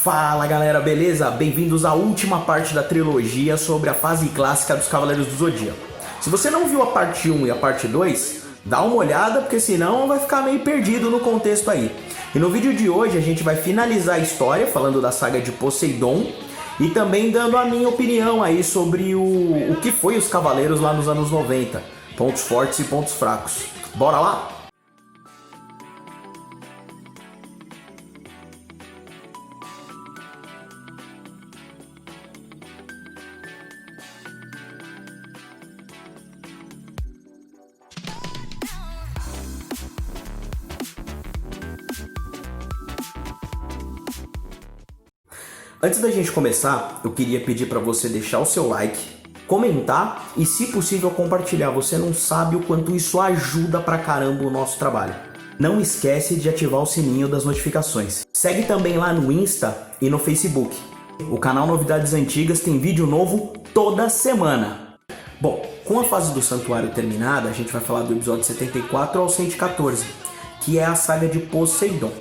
Fala galera, beleza? Bem-vindos à última parte da trilogia sobre a fase clássica dos Cavaleiros do Zodíaco. Se você não viu a parte 1 e a parte 2, dá uma olhada, porque senão vai ficar meio perdido no contexto aí. E no vídeo de hoje a gente vai finalizar a história falando da saga de Poseidon e também dando a minha opinião aí sobre o que foi os Cavaleiros lá nos anos 90. Pontos fortes e pontos fracos. Bora lá? Antes da gente começar, eu queria pedir para você deixar o seu like, comentar e, se possível, compartilhar. Você não sabe o quanto isso ajuda pra caramba o nosso trabalho. Não esquece de ativar o sininho das notificações. Segue também lá no Insta e no Facebook. O canal Novidades Antigas tem vídeo novo toda semana. Bom, com a fase do Santuário terminada, a gente vai falar do episódio 74 ao 114, que é a saga de Poseidon.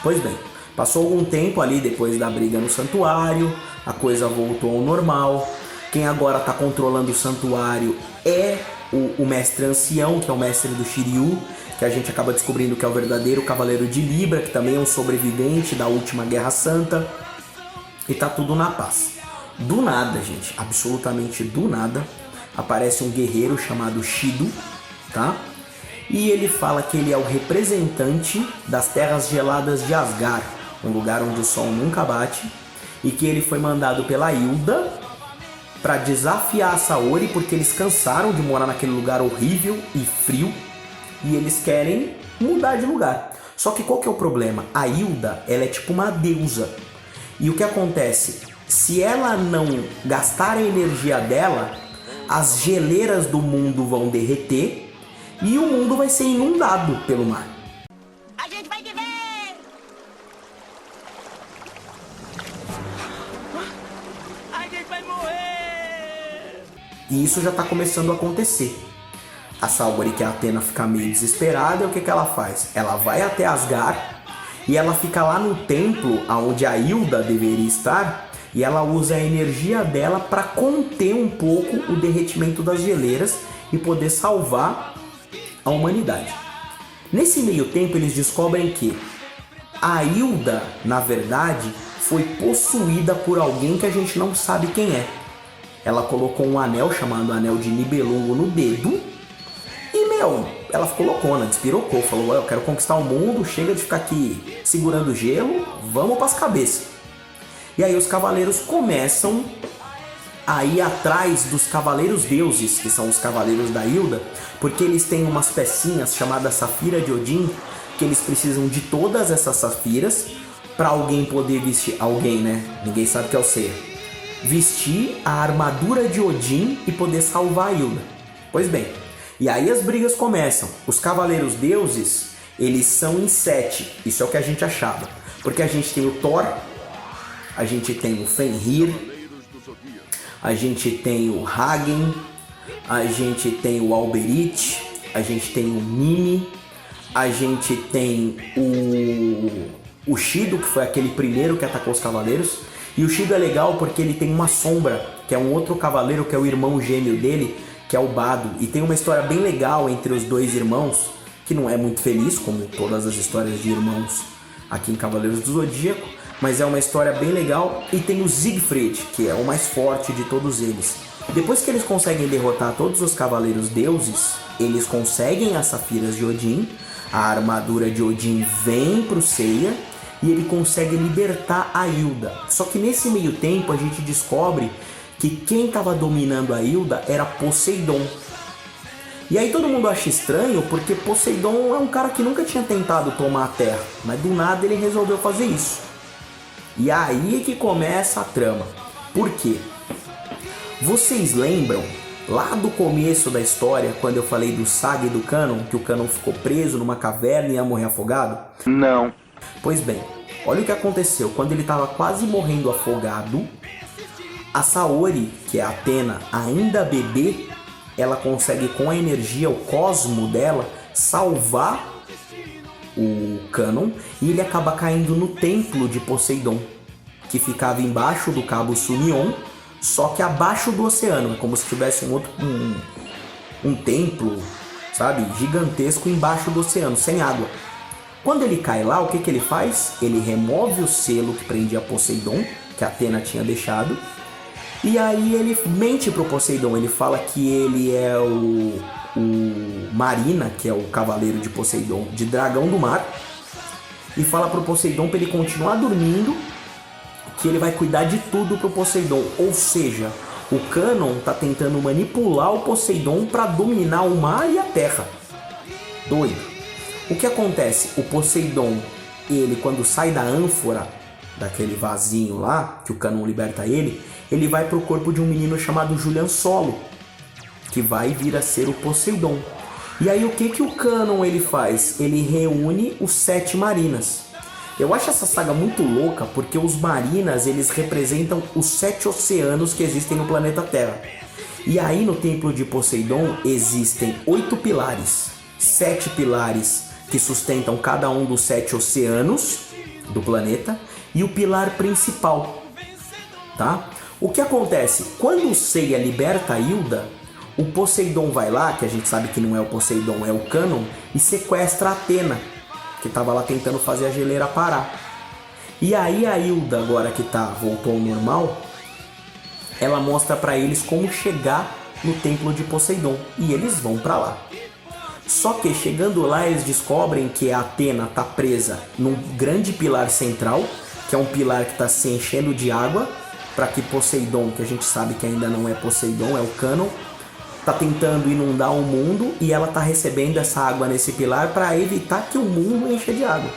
Pois bem, passou algum tempo ali depois da briga no santuário, a coisa voltou ao normal. Quem agora está controlando o santuário é o mestre ancião, que é o mestre do Shiryu, que a gente acaba descobrindo que é o verdadeiro Cavaleiro de Libra, que também é um sobrevivente da última Guerra Santa. E tá tudo na paz. Do nada, gente, absolutamente do nada, aparece um guerreiro chamado Shido, tá? E ele fala que ele é o representante das terras geladas de Asgard, um lugar onde o sol nunca bate, e que ele foi mandado pela Hilda para desafiar a Saori, porque eles cansaram de morar naquele lugar horrível e frio, e eles querem mudar de lugar. Só que qual que é o problema? A Hilda, ela é tipo uma deusa, e o que acontece? Se ela não gastar a energia dela, as geleiras do mundo vão derreter, e o mundo vai ser inundado pelo mar. A gente vai viver! A gente vai morrer! E isso já está começando a acontecer. A Saori, que é a Athena, fica meio desesperada, e o que ela faz? Ela vai até Asgard e ela fica lá no templo onde a Hilda deveria estar, e ela usa a energia dela para conter um pouco o derretimento das geleiras e poder salvar a humanidade. Nesse meio tempo eles descobrem que a Hilda, na verdade, foi possuída por alguém que a gente não sabe quem é. Ela colocou um anel chamado Anel de Nibelungo no dedo e, ela ficou loucona, despirocou, falou: eu quero conquistar o mundo, chega de ficar aqui segurando gelo, vamos pras cabeças. E aí os cavaleiros começam a ir atrás dos cavaleiros deuses, que são os cavaleiros da Hilda, porque eles têm umas pecinhas chamadas Safira de Odin, que eles precisam de todas essas safiras para alguém poder vestir, alguém, né? Ninguém sabe que é o ser, vestir a armadura de Odin e poder salvar a Hilda. Pois bem, e aí as brigas começam. Os cavaleiros deuses, eles são em 7, isso é o que a gente achava, porque a gente tem o Thor, a gente tem o Fenrir, a gente tem o Hagen, a gente tem o Alberich, a gente tem o Mimi, a gente tem o Shido, que foi aquele primeiro que atacou os cavaleiros. E o Shido é legal porque ele tem uma sombra, que é um outro cavaleiro, que é o irmão gêmeo dele, que é o Bado. E tem uma história bem legal entre os dois irmãos, que não é muito feliz, como todas as histórias de irmãos aqui em Cavaleiros do Zodíaco, mas é uma história bem legal. E tem o Siegfried, que é o mais forte de todos eles. Depois que eles conseguem derrotar todos os cavaleiros deuses, eles conseguem as safiras de Odin, a armadura de Odin vem pro Seiya e ele consegue libertar a Hilda. Só que nesse meio tempo a gente descobre que quem estava dominando a Hilda era Poseidon. E aí todo mundo acha estranho, porque Poseidon é um cara que nunca tinha tentado tomar a Terra, mas do nada ele resolveu fazer isso. E aí que começa a trama. Por quê? Vocês lembram lá do começo da história, quando eu falei do Saga e do Canon, que o Canon ficou preso numa caverna e ia morrer afogado? Não. Pois bem, olha o que aconteceu. Quando ele estava quase morrendo afogado, a Saori, que é a Athena, ainda bebê, ela consegue, com a energia, o cosmo dela, salvar o Cânon e ele acaba caindo no templo de Poseidon, que ficava embaixo do Cabo Sunion, só que abaixo do oceano. É como se tivesse um templo, sabe, gigantesco embaixo do oceano, sem água. Quando ele cai lá, o que ele faz? Ele remove o selo que prendia Poseidon, que a Atena tinha deixado, e aí ele mente pro Poseidon. Ele fala que ele é o Marina, que é o cavaleiro de Poseidon, de dragão do mar, e fala pro Poseidon para ele continuar dormindo, que ele vai cuidar de tudo pro Poseidon. Ou seja, o Cânon tá tentando manipular o Poseidon para dominar o mar e a terra. Doido. O que acontece? O Poseidon, ele quando sai da ânfora, daquele vasinho lá, que o Cânon liberta ele vai pro corpo de um menino chamado Julian Solo, que vai vir a ser o Poseidon. E aí o que o Cânon ele faz? Ele reúne os 7 Marinas. Eu acho essa saga muito louca porque os Marinas eles representam os 7 oceanos que existem no planeta Terra. E aí no templo de Poseidon existem 8 pilares, 7 pilares que sustentam cada um dos 7 oceanos do planeta e o pilar principal, tá? O que acontece? Quando o Seiya liberta a Hilda, o Poseidon vai lá, que a gente sabe que não é o Poseidon, é o Cânon, e sequestra a Atena, que estava lá tentando fazer a geleira parar. E aí a Hilda, agora que voltou ao normal, ela mostra para eles como chegar no templo de Poseidon, e eles vão para lá. Só que chegando lá eles descobrem que a Atena está presa num grande pilar central, que é um pilar que está se enchendo de água, para que Poseidon, que a gente sabe que ainda não é Poseidon, é o Cânon, tá tentando inundar o mundo e ela tá recebendo essa água nesse pilar para evitar que o mundo encha de água.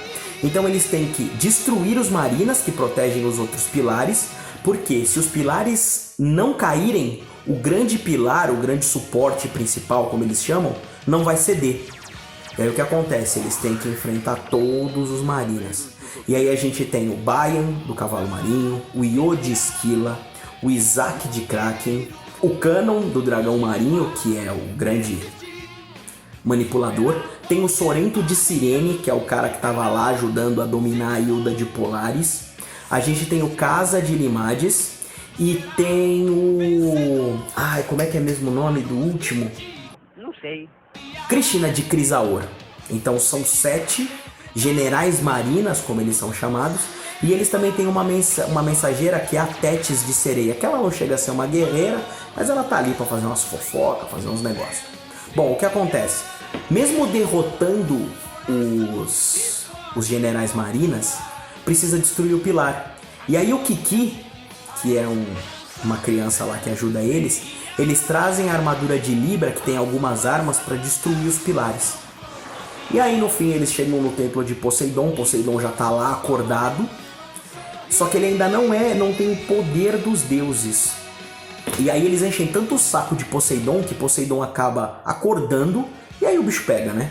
Então eles têm que destruir os Marinas que protegem os outros pilares, porque se os pilares não caírem, o grande pilar, o grande suporte principal, como eles chamam, não vai ceder. E aí o que acontece? Eles têm que enfrentar todos os Marinas. E aí a gente tem o Bayan, do cavalo marinho, o Io de Esquila, o Isaac de Kraken, o Cânon, do dragão marinho, que é o grande manipulador. Tem o Sorento de Cirene, que é o cara que estava lá ajudando a dominar a Hilda de Polaris. A gente tem o Casa de Limades. E tem o... Ai, como é que é mesmo o nome do último? Não sei. Cristina de Crisaor. Então são 7 generais marinas, como eles são chamados. E eles também têm uma mensageira que é a Tétis de Sereia, que ela não chega a ser uma guerreira, mas ela tá ali para fazer umas fofocas, fazer uns negócios. Bom, o que acontece? Mesmo derrotando os generais marinas, precisa destruir o pilar. E aí o Kiki, que é uma criança lá que ajuda eles trazem a armadura de Libra, que tem algumas armas para destruir os pilares. E aí no fim eles chegam no templo de Poseidon. Poseidon já tá lá acordado, só que ele ainda não tem o poder dos deuses. E aí eles enchem tanto o saco de Poseidon que Poseidon acaba acordando, e aí o bicho pega, né?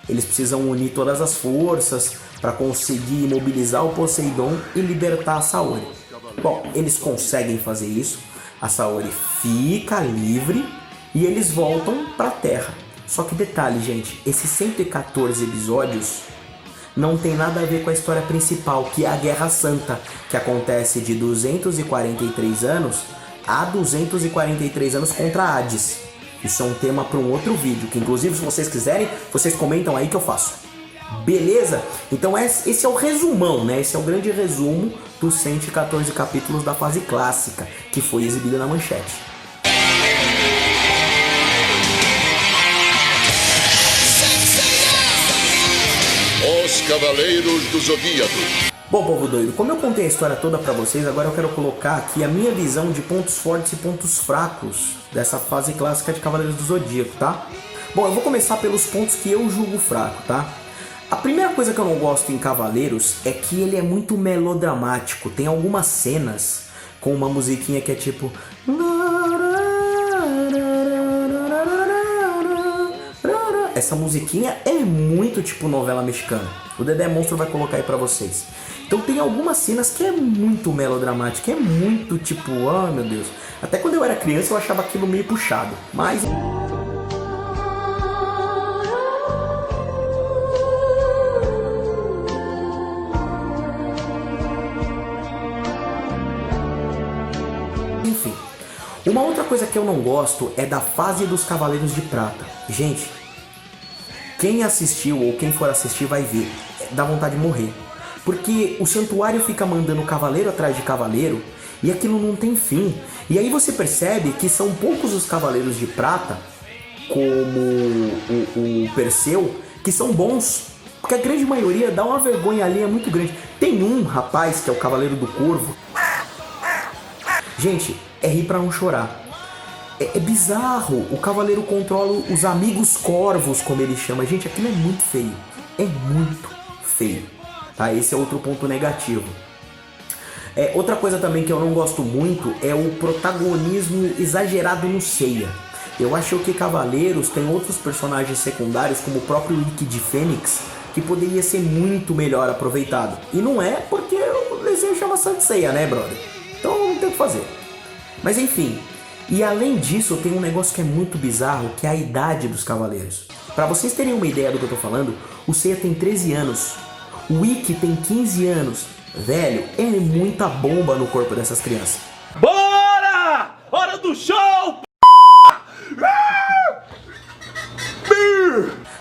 Eles precisam unir todas as forças para conseguir imobilizar o Poseidon e libertar a Saori. Bom, eles conseguem fazer isso, a Saori fica livre e eles voltam para a Terra. Só que detalhe, gente, esses 114 episódios não tem nada a ver com a história principal, que é a Guerra Santa, que acontece de 243 anos a 243 anos contra Hades. Isso é um tema para um outro vídeo, que inclusive se vocês quiserem, vocês comentam aí que eu faço. Beleza? Então esse é o resumão, né? Esse é o grande resumo dos 114 capítulos da fase clássica, que foi exibida na Manchete. Os Cavaleiros do Zodíaco. Bom, povo doido, como eu contei a história toda pra vocês, agora eu quero colocar aqui a minha visão de pontos fortes e pontos fracos dessa fase clássica de Cavaleiros do Zodíaco, tá? Bom, eu vou começar pelos pontos que eu julgo fraco, tá? A primeira coisa que eu não gosto em Cavaleiros é que ele é muito melodramático. Tem algumas cenas com uma musiquinha que é tipo... Essa musiquinha é muito tipo novela mexicana. O Dedé Monstro vai colocar aí pra vocês. Então tem algumas cenas que é muito melodramática, é muito tipo, oh meu Deus. Até quando eu era criança eu achava aquilo meio puxado, mas... enfim. Uma outra coisa que eu não gosto é da fase dos Cavaleiros de Prata. Gente, quem assistiu ou quem for assistir vai ver, dá vontade de morrer. Porque o santuário fica mandando cavaleiro atrás de cavaleiro e aquilo não tem fim. E aí você percebe que são poucos os Cavaleiros de Prata, como o Perseu, que são bons. Porque a grande maioria dá uma vergonha ali, é muito grande. Tem um rapaz que é o Cavaleiro do Corvo. Gente, é rir pra não chorar. É bizarro. O cavaleiro controla os amigos corvos, como ele chama. Gente, aquilo é muito feio. É muito feio. Tá? Esse é outro ponto negativo. Outra coisa também que eu não gosto muito é o protagonismo exagerado no Seiya. Eu acho que Cavaleiros tem outros personagens secundários, como o próprio Ikki de Fênix, que poderia ser muito melhor aproveitado. E não é porque o desenho chama Saint Seiya, né, brother? Então não tem o que fazer. Mas enfim, e além disso tem um negócio que é muito bizarro, que é a idade dos Cavaleiros. Pra vocês terem uma ideia do que eu tô falando, o Seiya tem 13 anos, o Ikki tem 15 anos. Velho, é muita bomba no corpo dessas crianças. Bora! Hora do show!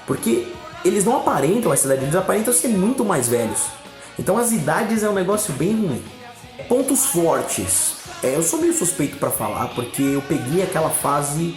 Porque eles não aparentam essa idade, eles aparentam ser muito mais velhos. Então as idades é um negócio bem ruim. Pontos fortes. Eu sou meio suspeito pra falar, porque eu peguei aquela fase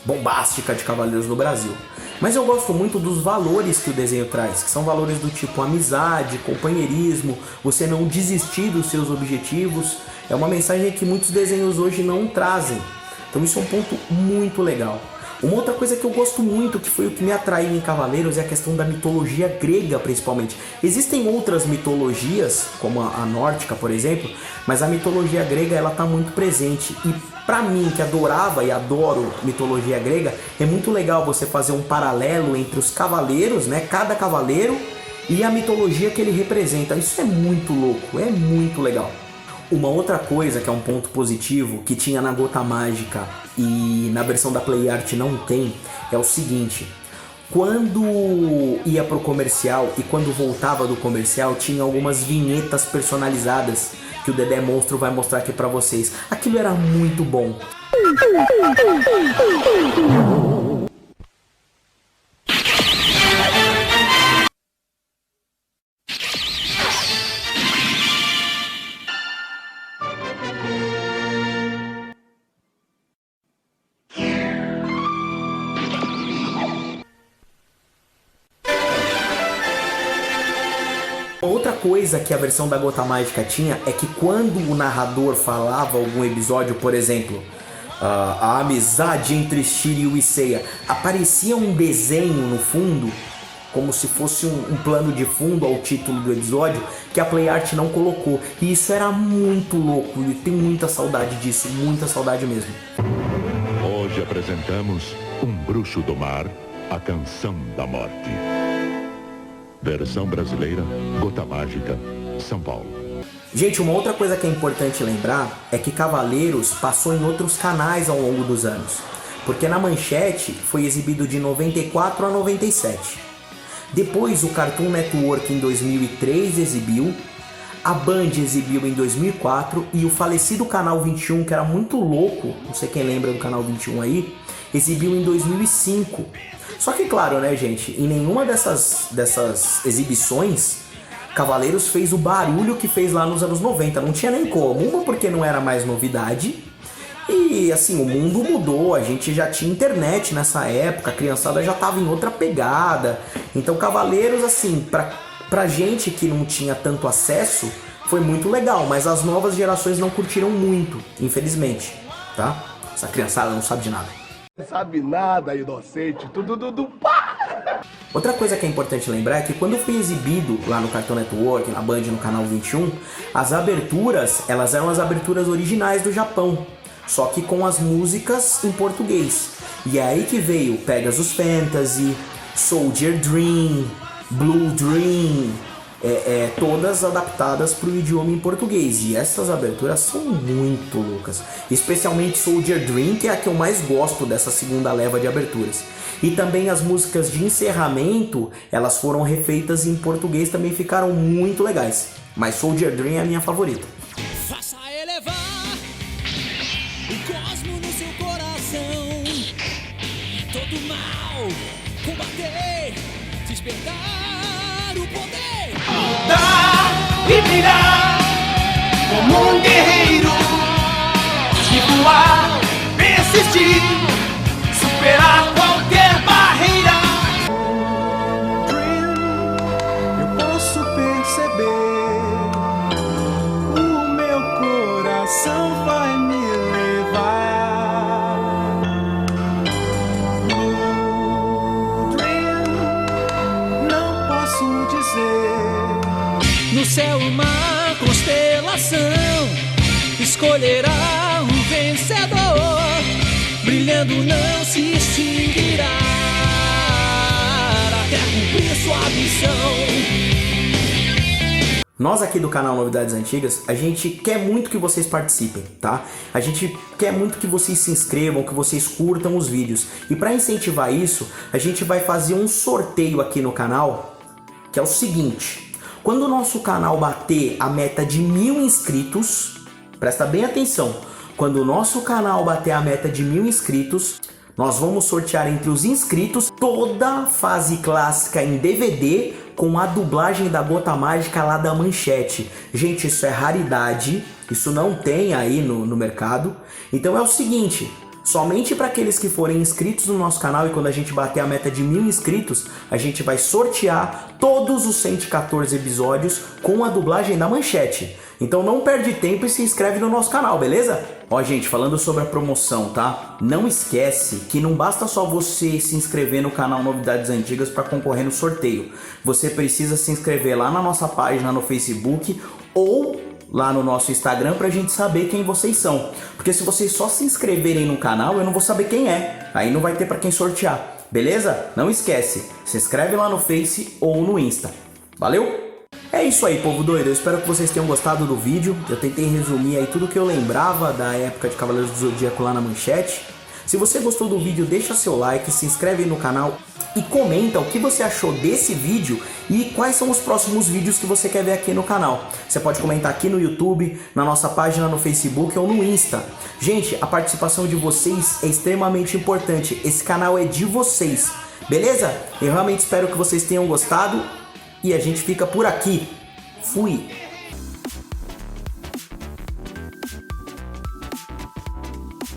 bombástica de Cavaleiros no Brasil. Mas eu gosto muito dos valores que o desenho traz, que são valores do tipo amizade, companheirismo, você não desistir dos seus objetivos. É uma mensagem que muitos desenhos hoje não trazem. Então isso é um ponto muito legal. Uma outra coisa que eu gosto muito, que foi o que me atraiu em Cavaleiros, é a questão da mitologia grega, principalmente. Existem outras mitologias, como a nórdica, por exemplo, mas a mitologia grega ela tá muito presente. E pra mim, que adorava e adoro mitologia grega, é muito legal você fazer um paralelo entre os cavaleiros, né, cada cavaleiro, e a mitologia que ele representa. Isso é muito louco, é muito legal. Uma outra coisa que é um ponto positivo, que tinha na Gota Mágica e na versão da Play Art não tem, é o seguinte: quando ia pro comercial e quando voltava do comercial, tinha algumas vinhetas personalizadas que o Dedé Monstro vai mostrar aqui pra vocês. Aquilo era muito bom. Outra coisa que a versão da Gota Mágica tinha é que quando o narrador falava algum episódio, por exemplo, a amizade entre Shiryu e Seiya, aparecia um desenho no fundo, como se fosse um plano de fundo ao título do episódio, que a Play Art não colocou. E isso era muito louco, e tenho muita saudade disso, muita saudade mesmo. Hoje apresentamos Um Bruxo do Mar, a Canção da Morte. Versão brasileira, Gota Mágica, São Paulo. Gente, uma outra coisa que é importante lembrar é que Cavaleiros passou em outros canais ao longo dos anos. Porque na Manchete foi exibido de 94 a 97. Depois o Cartoon Network em 2003 exibiu, a Band exibiu em 2004 e o falecido Canal 21, que era muito louco, não sei quem lembra do Canal 21 aí, exibiu em 2005. Só que claro, né, gente, em nenhuma dessas exibições Cavaleiros fez o barulho que fez lá nos anos 90, não tinha nem como. Uma porque não era mais novidade, e assim, o mundo mudou, a gente já tinha internet nessa época, a criançada já tava em outra pegada. Então Cavaleiros, assim, pra gente que não tinha tanto acesso, foi muito legal, mas as novas gerações não curtiram muito, infelizmente, tá? Essa criançada não sabe de nada. Não sabe nada, inocente, tudo pá! Outra coisa que é importante lembrar é que quando foi exibido lá no Cartoon Network, na Band, no Canal 21, as aberturas, elas eram as aberturas originais do Japão, só que com as músicas em português. E é aí que veio Pegasus Fantasy, Soldier Dream, Blue Dream, todas adaptadas para o idioma em português. E essas aberturas são muito loucas, especialmente Soldier Dream, que é a que eu mais gosto dessa segunda leva de aberturas. E também as músicas de encerramento, elas foram refeitas em português, também ficaram muito legais. Mas Soldier Dream é a minha favorita. Faça elevar Lutar e brilhar como um guerreiro, de voar, persistir, superar qualquer barreira. Eu posso perceber, o meu coração vai me levar. Não posso dizer. No céu uma constelação escolherá um vencedor, brilhando não se extinguirá até cumprir sua missão. Nós aqui do canal Novidades Antigas, a gente quer muito que vocês participem, tá? A gente quer muito que vocês se inscrevam, que vocês curtam os vídeos. E para incentivar isso, a gente vai fazer um sorteio aqui no canal, que é o seguinte: quando o nosso canal bater a meta de 1000 inscritos, presta bem atenção, quando o nosso canal bater a meta de 1000 inscritos, nós vamos sortear entre os inscritos toda a fase clássica em DVD com a dublagem da Gota Mágica lá da Manchete. Gente, isso é raridade, isso não tem aí no mercado. Então é o seguinte, somente para aqueles que forem inscritos no nosso canal, e quando a gente bater a meta de 1000 inscritos, a gente vai sortear todos os 114 episódios com a dublagem da Manchete. Então não perde tempo e se inscreve no nosso canal, beleza? Ó, gente, falando sobre a promoção, tá? Não esquece que não basta só você se inscrever no canal Novidades Antigas para concorrer no sorteio. Você precisa se inscrever lá na nossa página no Facebook ou lá no nosso Instagram pra gente saber quem vocês são. Porque se vocês só se inscreverem no canal, eu não vou saber quem é. Aí não vai ter pra quem sortear, beleza? Não esquece, se inscreve lá no Face ou no Insta. Valeu? É isso aí, povo doido. Eu espero que vocês tenham gostado do vídeo. Eu tentei resumir aí tudo que eu lembrava da época de Cavaleiros do Zodíaco lá na Manchete. Se você gostou do vídeo, deixa seu like, se inscreve aí no canal e comenta o que você achou desse vídeo e quais são os próximos vídeos que você quer ver aqui no canal. Você pode comentar aqui no YouTube, na nossa página no Facebook ou no Insta. Gente, a participação de vocês é extremamente importante. Esse canal é de vocês, beleza? Eu realmente espero que vocês tenham gostado e a gente fica por aqui. Fui!